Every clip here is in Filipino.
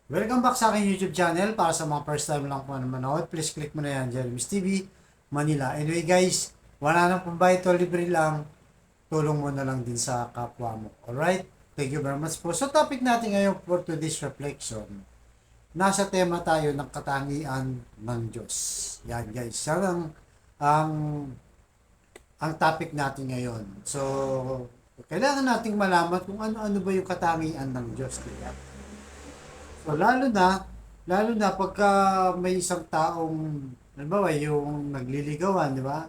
Welcome back sa aking YouTube channel. Para sa mga first time lang po na manood, please click mo na yan, Jeremy's TV, Manila. Anyway guys, wala nang pambayad to, libre lang. Tulong mo na lang din sa kapwa mo. Alright? Thank you very much po. So topic natin ngayon for today's reflection, nasa tema tayo ng katangian ng Diyos. Yan guys. Yan ang, ang topic natin ngayon. So, kailangan nating malaman kung ano-ano ba yung katangian ng Diyos. Kaya, so lalo na pagka may isang taong, halimbawa yung nagliligawan, di ba?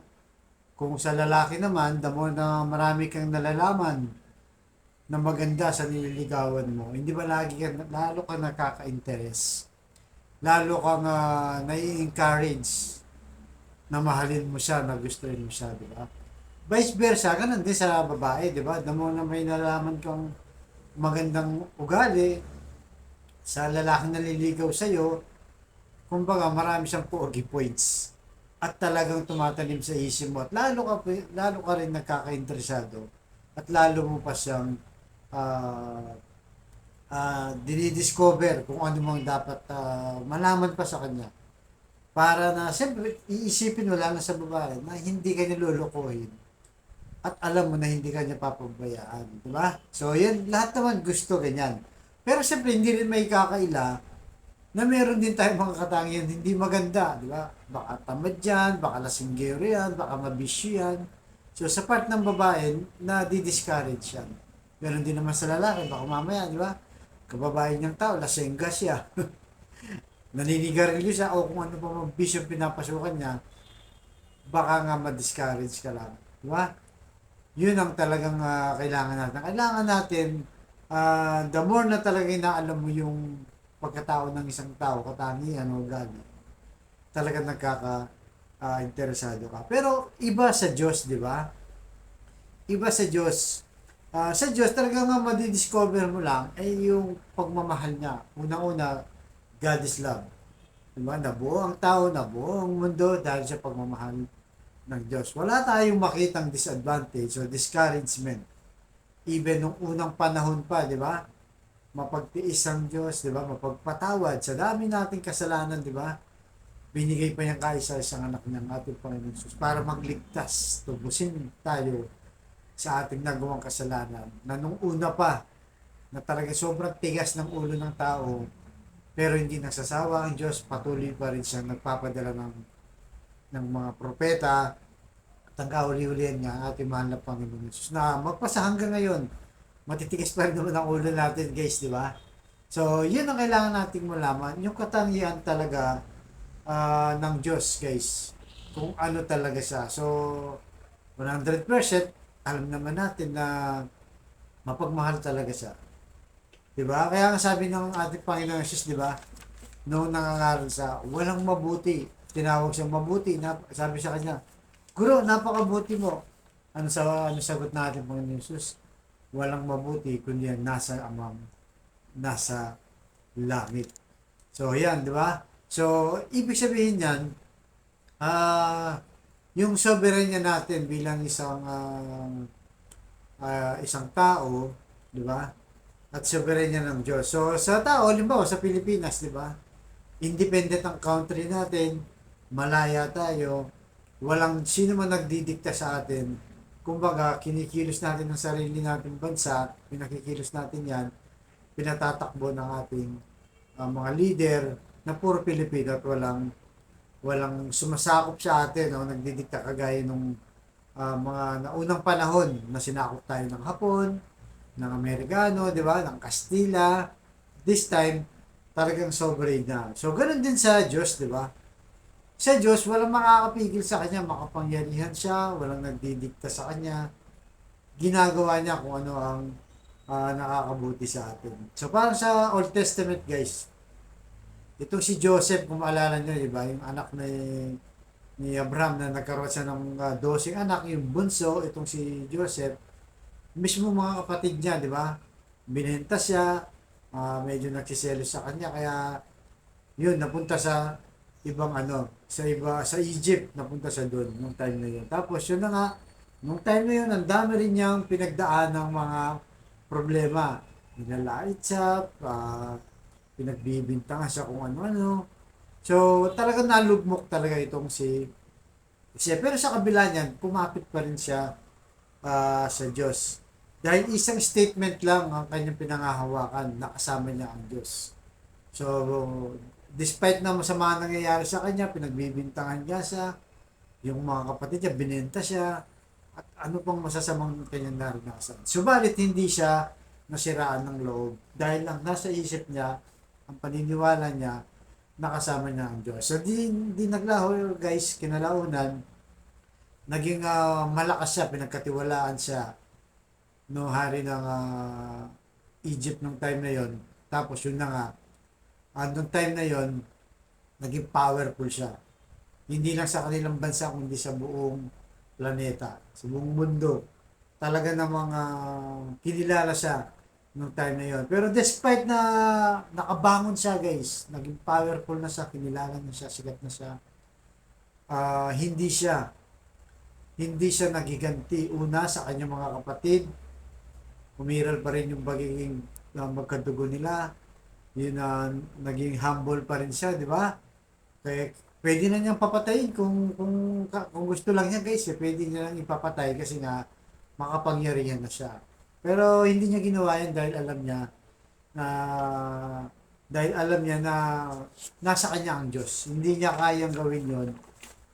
Kung sa lalaki naman, the more na marami kang nalalaman na maganda sa nililigawan mo, hindi ba lalo ka nakaka-interest? Lalo kang nai-encourage na mahalin mo siya, na gustuin mo siya, di ba? Vice versa, ganun din sa babae, di ba? The more na may nalalaman kang magandang ugali, sa lalaking naliligaw sa'yo, kumbaga marami siyang pogi points at talagang tumatanim sa isip mo at lalo ka rin nagkakainteresado at lalo mo pa siyang uh, dinidiscover kung ano mang dapat malaman pa sa kanya para na siyempre iisipin mo lang sa babae na hindi ka niya lulukuhin at alam mo na hindi ka niya papabayaan, di ba? So yan, lahat naman gusto ganyan. Pero siyempre hindi rin may kakaila na meron din tayong mga katangian hindi maganda, di ba? Baka tamad yan, baka lasinggero yan, baka mabisyo yan. So sa part ng babae, na di-discourage yan. Meron din naman sa lalaki, baka mamaya, di ba? Kababae niyang tao, lasengga siya. Naninigarilyo siya o kung ano pa mga bisyo pinapasukan niya, baka nga ma-discourage ka lang. Di ba? Yun ang talagang kailangan natin. Kailangan natin, the more na talaga inaalam mo yung pagkatao ng isang tao, katangian o ugali, talaga interesado ka. Pero iba sa Diyos, di ba? Iba sa Diyos. Sa Diyos, talaga nga madidiscover mo lang ay yung pagmamahal niya. Unang-una, God is love. Diba? Nabuo ang tao, nabuo ang mundo dahil sa pagmamahal ng Diyos. Wala tayong makitang disadvantage o discouragement. Even nung unang panahon pa, di ba? Mapagtiis ang Diyos, di ba? Mapagpatawad sa dami nating kasalanan, di ba? Binigay pa niyang kaisa-isang anak ng ating Panginoon Jesus para magligtas, tubusin tayo sa ating nagawang kasalanan. Na nung una pa, na talaga sobrang tigas ng ulo ng tao, pero hindi nagsasawa ang Diyos, patuloy pa rin siyang nagpapadala ng mga propeta at ang kauli-ulian niya ang ating mahal na Panginoon Jesus na magpasa hanggang ngayon. Matitigas pa rin naman ang ulo natin guys, di ba? So, yun ang kailangan nating malaman. Yung katangian talaga ng Diyos guys. Kung ano talaga siya. So, 100% alam naman natin na mapagmahal talaga siya. Di ba? Kaya nga sabi ng ating Panginoon Jesus, di ba? Noong nangangaral sa walang mabuti, tinawag siyang mabuti, sabi sa kanya, Guro, napakabuti mo. Ano sagot natin Panginoon Jesus? Walang mabuti kundi ang nasa amang nasa langit. So, yan, di ba? So, ibig sabihin yan, yung soberanya natin bilang isang tao, di ba? At soberanya ng Diyos. So, sa tao, limbawa, sa Pilipinas, di ba? Independent ang country natin, malaya tayo, walang sino man nagdidikta sa atin. Kumbaga, kinikilos natin ang sarili nating bansa, pinakikilos natin yan, pinatatakbo ng ating mga leader na puro Pilipino at walang sumasakop sa atin o nagdidikta kagaya nung mga naunang panahon na sinakop tayo ng Hapon, ng Amerikano, di ba, ng Kastila. This time, talagang sovereign na. So, ganun din sa Diyos, di ba? Sa Diyos, walang makakapigil sa Kanya, makapangyarihan siya, walang nagdidikta sa Kanya. Ginagawa niya kung ano ang nakakabuti sa atin. So, parang sa Old Testament, guys, itong si Joseph, kung maalala nyo, di ba, yung anak ni Abraham na nagkaroon siya ng 12 anak, yung bunso, itong si Joseph, mismo mga kapatid niya, di ba, binenta siya, medyo nagsiselos sa kanya, kaya yun, napunta sa ibang sa Egypt, napunta siya doon nung time na yun. Tapos yun na nga, nung time na yun, ang dami rin niyang pinagdaan ng mga problema. Nilalait siya, pinagbibintangan siya kung ano-ano. So, talagang nalugmok talaga itong siya. Pero sa kabila niyan, kumapit pa rin siya sa Diyos. Dahil isang statement lang ang kanyang pinangahawakan, nakasama niya ang Diyos. So, despite na masama nangyayari sa kanya, pinagbibintangan niya siya, yung mga kapatid niya, binenta siya, at ano pang masasamang kanyang naranasan. Subalit hindi siya nasiraan ng loob dahil ang nasa isip niya, ang paniniwala niya, nakasama niya ang Diyos. So, di naglaho guys, kinalaunan, naging malakas siya, pinagkatiwalaan siya no hari ng Egypt nung time na yon. Tapos yun na nga, nung time na yon, naging powerful siya. Hindi lang sa kanilang bansa, kundi sa buong planeta, sa buong mundo. Talaga namang kinilala siya nung time na yon. Pero despite na nakabangon siya guys, naging powerful na siya, kinilala na siya, sikat na siya, hindi siya nagiganti una sa kanyang mga kapatid. Umiral pa rin yung pagiging magkadugo nila. Yun naging humble pa rin siya, di ba? Kaya pwede na niyang papatayin kung gusto lang niya guys, pwede niya lang ipapatay kasi nga makapangyarihan na siya. Pero hindi niya ginawa yan na dahil alam niya na nasa kanya ang Diyos. Hindi niya kayang gawin yon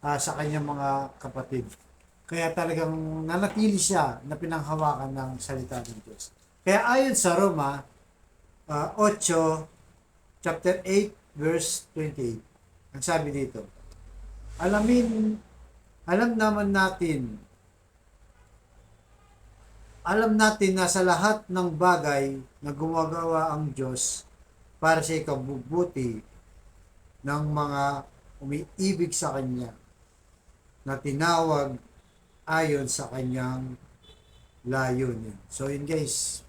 sa kanyang mga kapatid. Kaya talagang nanatili siya na pinanghawakan ng salita ng Diyos. Kaya ayon sa Roma 8, chapter 8, verse 28, ang sabi dito, alam natin na sa lahat ng bagay na gumagawa ang Diyos para sa ikabubuti ng mga umiibig sa Kanya, na tinawag ayon sa kanyang layunin. So yun guys,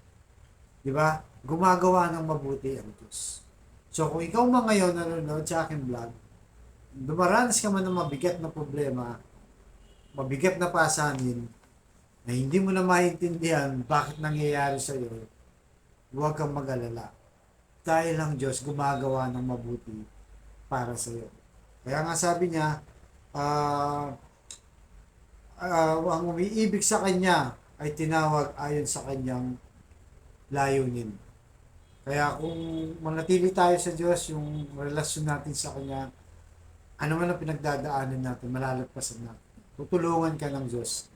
di ba? Gumagawa ng mabuti ang Diyos. So kung ikaw man ngayon nanonood sa aking vlog, dumaranas ka man ng mabigat na problema, mabigat na pasanin, na hindi mo na maintindihan bakit nangyayari sa iyo, huwag kang mag-alala. Dahil ang Diyos gumagawa ng mabuti para sa iyo. Kaya nga sabi niya, ang umiibig sa Kanya ay tinawag ayon sa Kanyang layunin. Kaya kung manatili tayo sa Diyos, yung relasyon natin sa Kanya, ano man ang pinagdadaanan natin, malalagpasan natin. Tutulungan ka ng Diyos.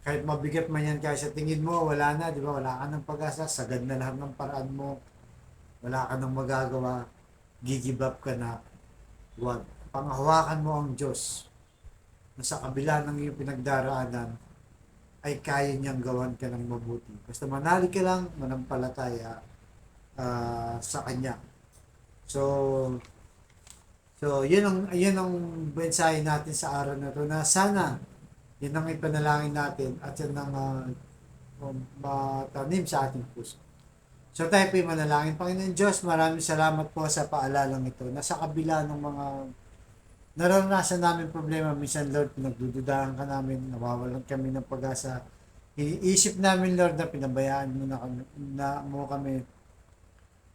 Kahit mabigat man yan, kahit sa tingin mo, wala na, di ba? Wala ka ng pag-asa, sagad na lahat ng paraan mo, wala ka nang magagawa, give up ka na, huwag. Panghawakan mo ang Diyos na sa kabila ng iyong pinagdaraanan ay kaya niyang gawan ka ng mabuti. Basta manalig ka lang, manampalataya sa Kanya. So yun ang mensahe natin sa araw na to, na sana yun ang ipanalangin natin at yun ang matanim sa ating puso. So tayo po yung manalangin. Panginoon Diyos, maraming salamat po sa paalalang ito na sa kabila ng mga naranasan namin problema, minsan Lord, pinagdududahan ka namin, nawawalan kami ng pag-asa. Iniisip namin Lord na pinabayaan mo kami,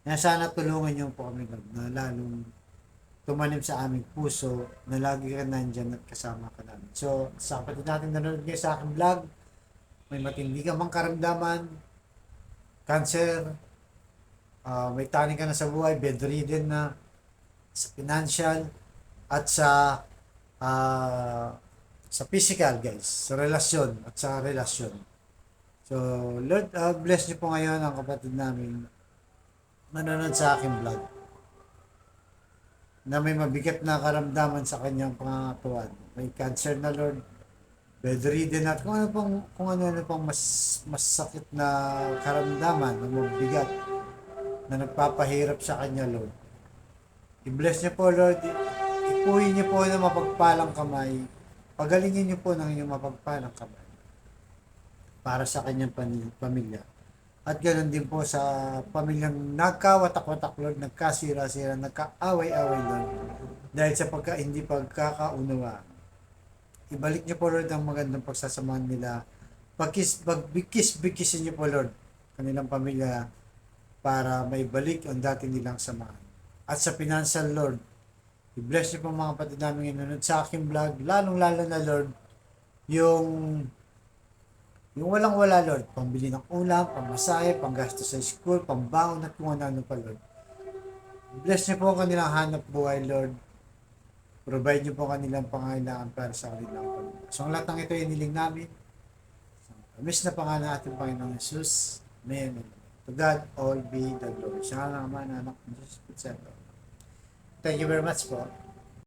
na sana tulungan niyo po kami Lord, na lalong tumanim sa aming puso, na lagi ka nandyan at kasama ka namin. So sa kapatid natin nanonood ngayon sa aking vlog, may matindi ka mang karamdaman, cancer, may taning ka na sa buhay, bedridden na, sa financial, at sa physical guys, sa relasyon at sa relasyon. So Lord, bless niyo po ngayon ang kapatid namin manonood sa aking vlog, na may mabigat na karamdaman sa kanyang pangangatuan. May cancer na Lord, bedridden at kung ano pang mas sakit na karamdaman na mabigat na nagpapahirap sa kanya Lord. I-bless niyo po Lord, ipuhin niyo po ng mapagpalang kamay, pagalingin niyo po ng inyong mapagpalang kamay para sa kanyang pamilya. At ganoon din po sa pamilyang nagkawatak-watak Lord, nagkasira-sira, nagkaaway-away Lord, dahil sa hindi pagkakaunawa. Ibalik niyo po Lord ang magandang pagsasamahan nila. Bigkis-bigkisin niyo po Lord kanilang pamilya para maibalik ang dati nilang samahan. at sa financial, Lord. I-bless niyo po mga kapatid namin nanonood sa aking vlog, lalong-lalo na, Lord, yung walang-wala, Lord, pambili ng ulam, pamasahe, panggasto sa school, pambaon at kung ano-ano pa, Lord. Bless niyo po ang kanilang hanap buhay, Lord. Provide niyo po ang kanilang pangailangan para sa kanilang pamilya. So, ang lahat ng ito ay niling namin. Miss na pangalan natin, Panginoong Jesus. Amen. To God all be the glory. Siya nga naman, anak ng Jesus. Thank you very much po.